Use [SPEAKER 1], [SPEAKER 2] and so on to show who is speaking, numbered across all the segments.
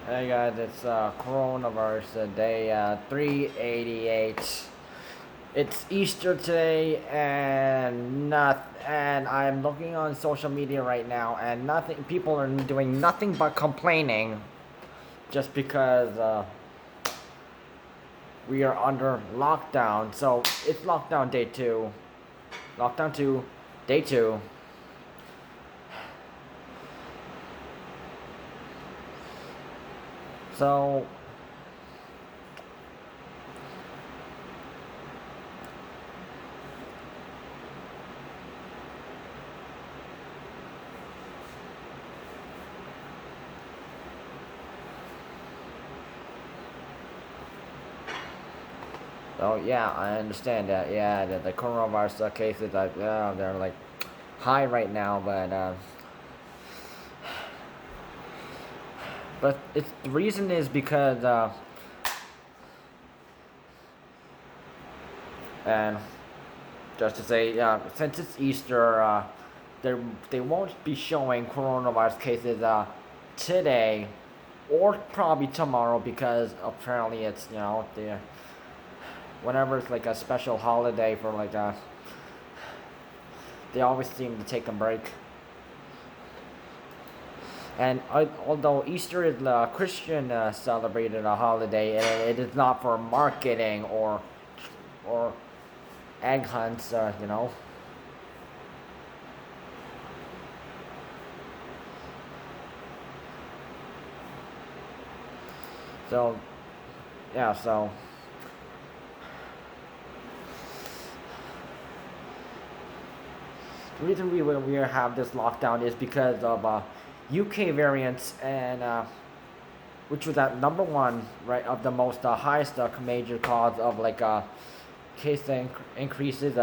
[SPEAKER 1] Hey guys, it's coronavirus day 388. It's Easter today, and I'm looking on social media right now, and nothing. People are doing nothing but complaining, just because we are under lockdown. So it's lockdown day two, lockdown two, day two. So So yeah, I understand that. Yeah, the coronavirus cases are they're like high right now, but it's the reason is because and just to say since it's Easter, they they won't be showing coronavirus cases today or probably tomorrow because apparently it's the whenever it's like a special holiday for like they always seem to take a break. And although Easter is a Christian celebrated a holiday, it is not for marketing or egg hunts, So yeah, so the reason we have this lockdown is because of UK variants and which was at number one, right, of the most highest major cause of like case increases,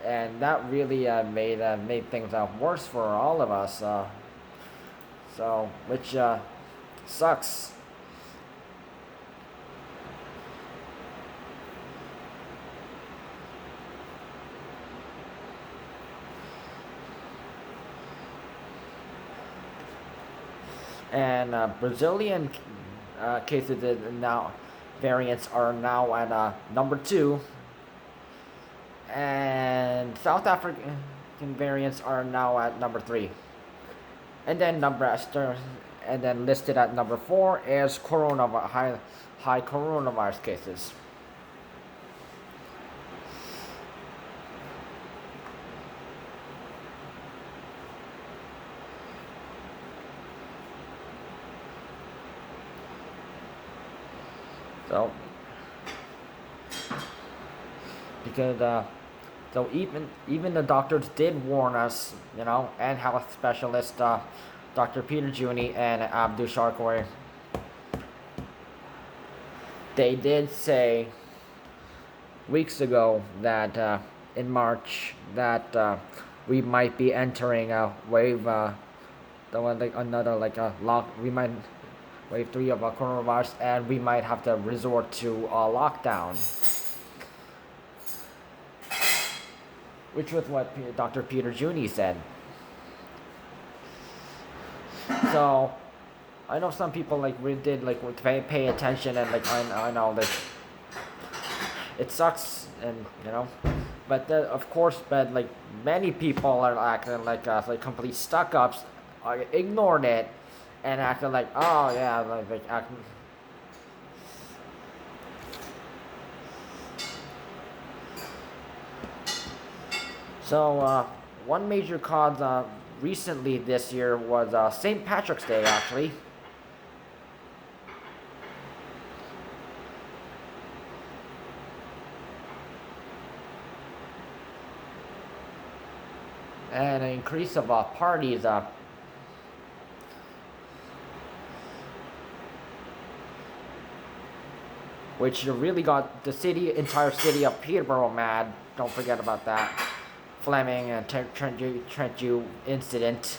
[SPEAKER 1] and that really made things worse for all of us. So which sucks. And Brazilian cases now variants are now at number two, and South African variants are now at number three, and then and then listed at number four is high coronavirus cases. So because so even the doctors did warn us, and health specialist Dr. Peter Juni and Abdul Sharkor, they did say weeks ago that in March that we might be entering a wave, the one like another like a lock. We might wave three of a coronavirus, and we might have to resort to a lockdown, which was what Dr. Peter Juni said. So I know some people like we did like pay attention, and like I know that it sucks, and but of course, but like many people are acting like complete stuck ups, ignored it, and acting like, oh yeah, like acting. So one major cause recently this year was St. Patrick's Day, actually. And an increase of parties, which really got the entire city of Peterborough mad. Don't forget about that. Fleming and Trent incident.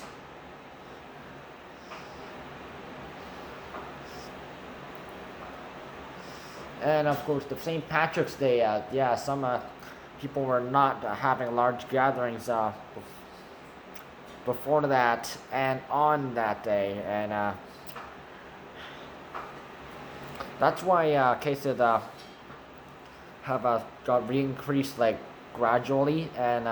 [SPEAKER 1] And of course, the St. Patrick's Day, yeah, some people were not having large gatherings before that and on that day. And That's why cases have got re-increased like gradually, and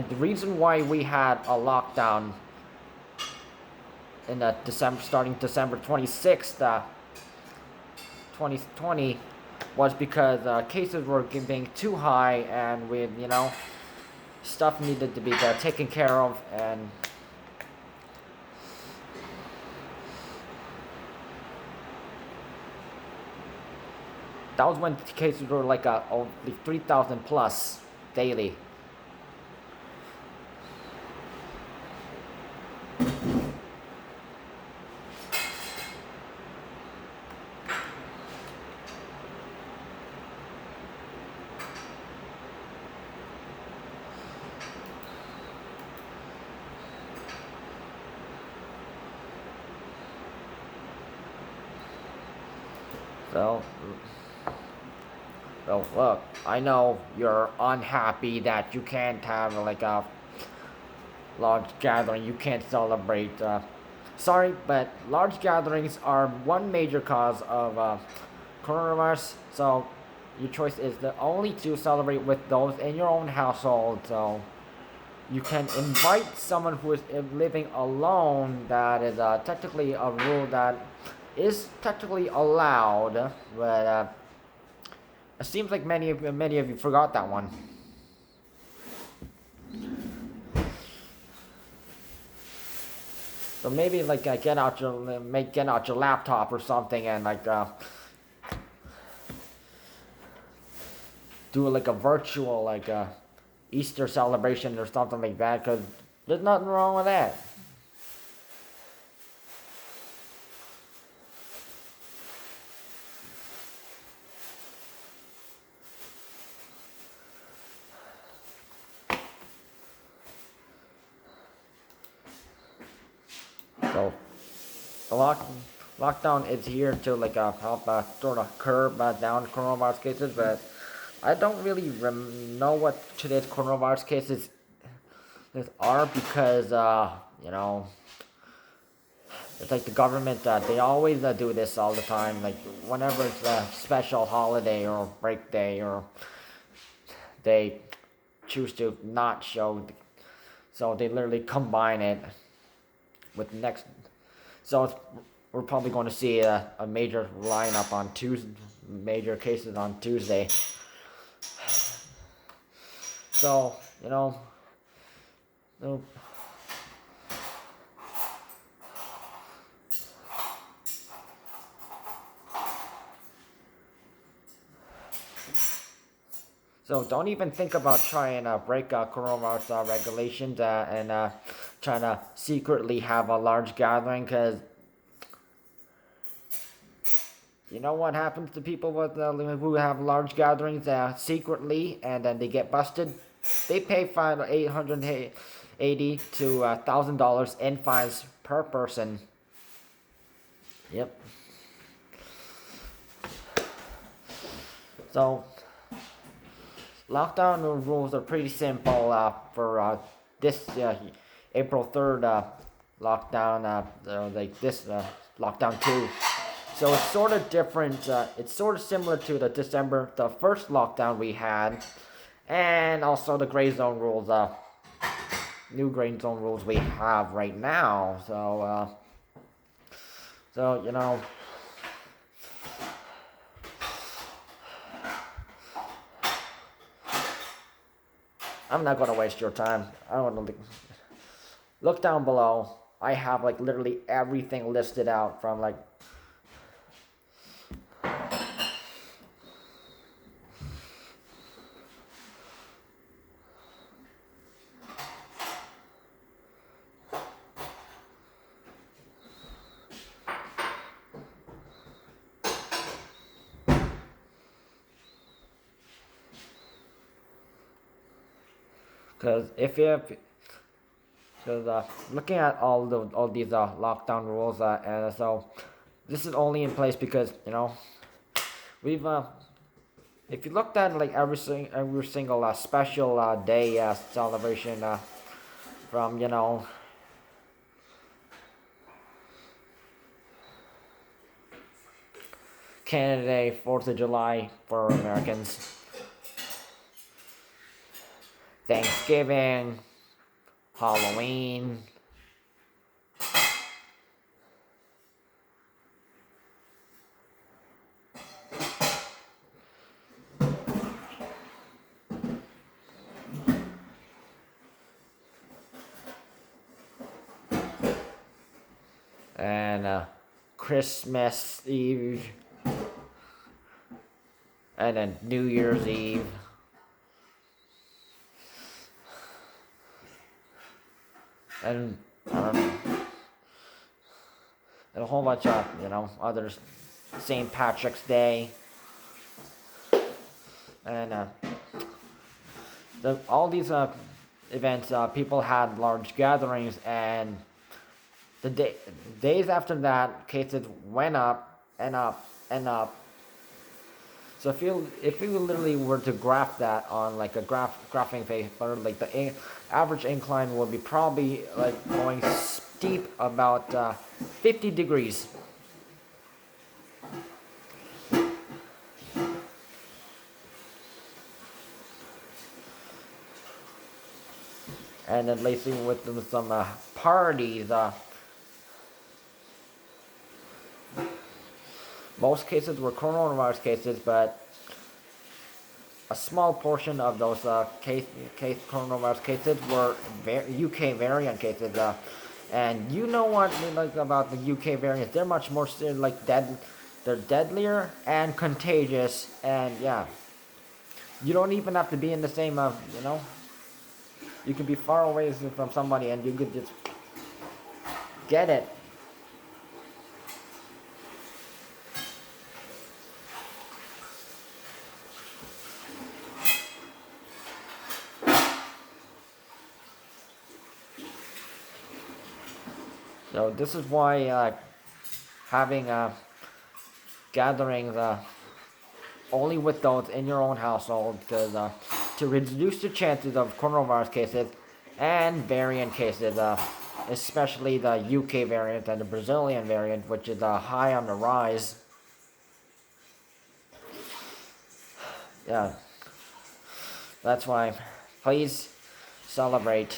[SPEAKER 1] the reason why we had a lockdown in December, starting December 26th, 2020, was because cases were being too high, and with stuff needed to be taken care of, and that was when cases were like only 3,000 plus daily. So, look, I know you're unhappy that you can't have like a large gathering, you can't celebrate. Sorry, but large gatherings are one major cause of coronavirus. So, your choice is the only to celebrate with those in your own household. So, you can invite someone who is living alone. That is technically a rule that is technically allowed, but it seems like many of you forgot that one. So maybe like get out your laptop or something and like do like a virtual like Easter celebration or something like that, because there's nothing wrong with that. So the lockdown is here to like help sort of curb down coronavirus cases, but I don't really know what today's coronavirus cases are, because it's like the government, they always do this all the time, like whenever it's a special holiday or break day, or they choose to not show, so they literally combine it with next. So we're probably going to see a major lineup on Tuesday, major cases on Tuesday. So so don't even think about trying to break coronavirus regulations and trying to secretly have a large gathering, because you know what happens to people who have large gatherings secretly, and then they get busted? They pay fine $880 to $1,000 in fines per person. Yep. So lockdown rules are pretty simple for this April 3rd lockdown, like this lockdown 2. So it's sort of different. It's sort of similar to the first lockdown we had, and also the gray zone rules, new gray zone rules we have right now. So I'm not gonna waste your time. I don't want to look down below. I have like literally everything listed out from like. Because if So looking at all these lockdown rules, and so this is only in place because we've if you looked at like every single special day celebration from Canada Day, 4th of July for Americans, Thanksgiving, Halloween, and Christmas Eve, and then New Year's Eve. And and a whole bunch of others, St. Patrick's Day, and all these events, people had large gatherings, and the days after that, cases went up and up and up. So if you literally were to graph that on like a graphing paper, like the average incline would be probably like going steep about 50 degrees. And then lately with some parties, most cases were coronavirus cases, but a small portion of those coronavirus cases were UK variant cases. And you know what like about the UK variants? They're much more like they're deadlier and contagious, and yeah, you don't even have to be in the same you can be far away from somebody and you could just get it. So this is why having gatherings only with those in your own household, because to reduce the chances of coronavirus cases and variant cases, especially the UK variant and the Brazilian variant, which is high on the rise. Yeah, that's why please celebrate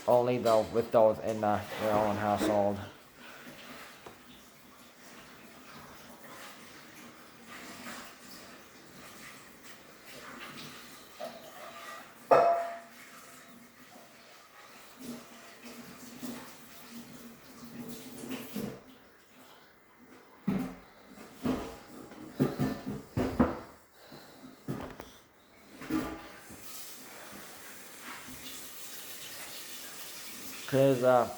[SPEAKER 1] only though with those in your own household. Because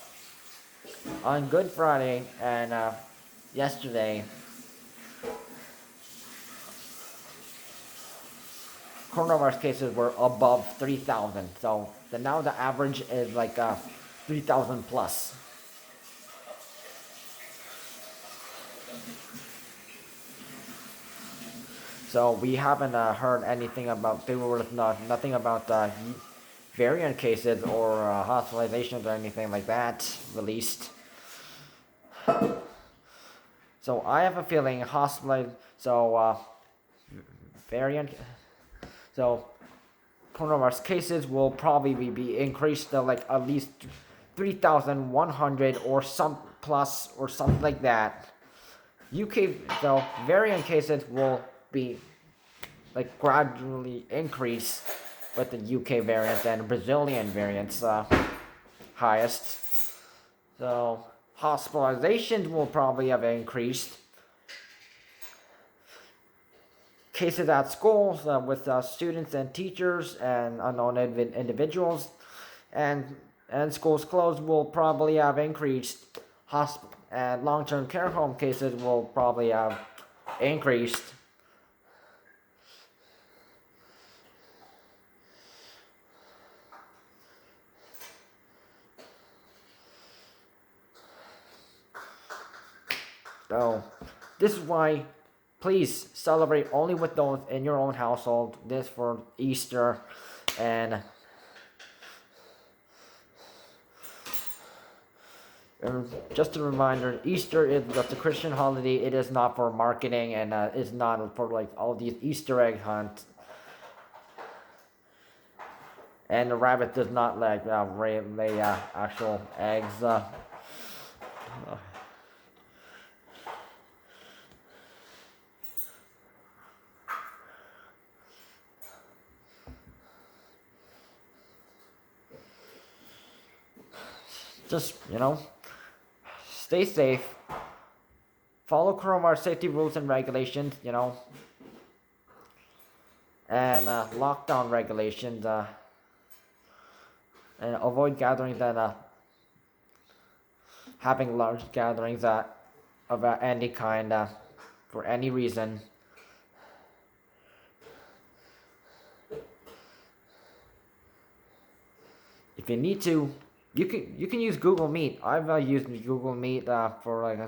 [SPEAKER 1] on Good Friday and yesterday, coronavirus cases were above 3,000. So now the average is like 3,000 plus. So we haven't heard anything about, there was nothing about variant cases or hospitalizations or anything like that released. So I have a feeling variant, so coronavirus cases will probably be increased to like at least 3,100 or some plus or something like that. So variant cases will be like gradually increase with the UK variant and Brazilian variants highest. So hospitalizations will probably have increased. Cases at schools with students and teachers and unknown individuals, and schools closed will probably have increased. And long-term care home cases will probably have increased. So this is why, please celebrate only with those in your own household. This for Easter, and just a reminder, Easter is just a Christian holiday. It is not for marketing, and it's not for like all these Easter egg hunts. And the rabbit does not like lay actual eggs. Just, stay safe. Follow coronavirus safety rules and regulations, and lockdown regulations, and avoid gatherings that having large gatherings of any kind for any reason. If you need to, you can use Google Meet. I've used Google Meet for like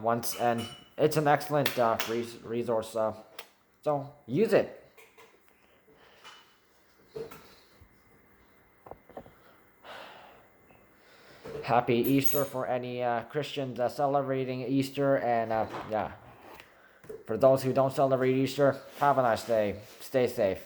[SPEAKER 1] once, and it's an excellent resource. So use it. Happy Easter for any Christians celebrating Easter, and yeah, for those who don't celebrate Easter, have a nice day. Stay safe.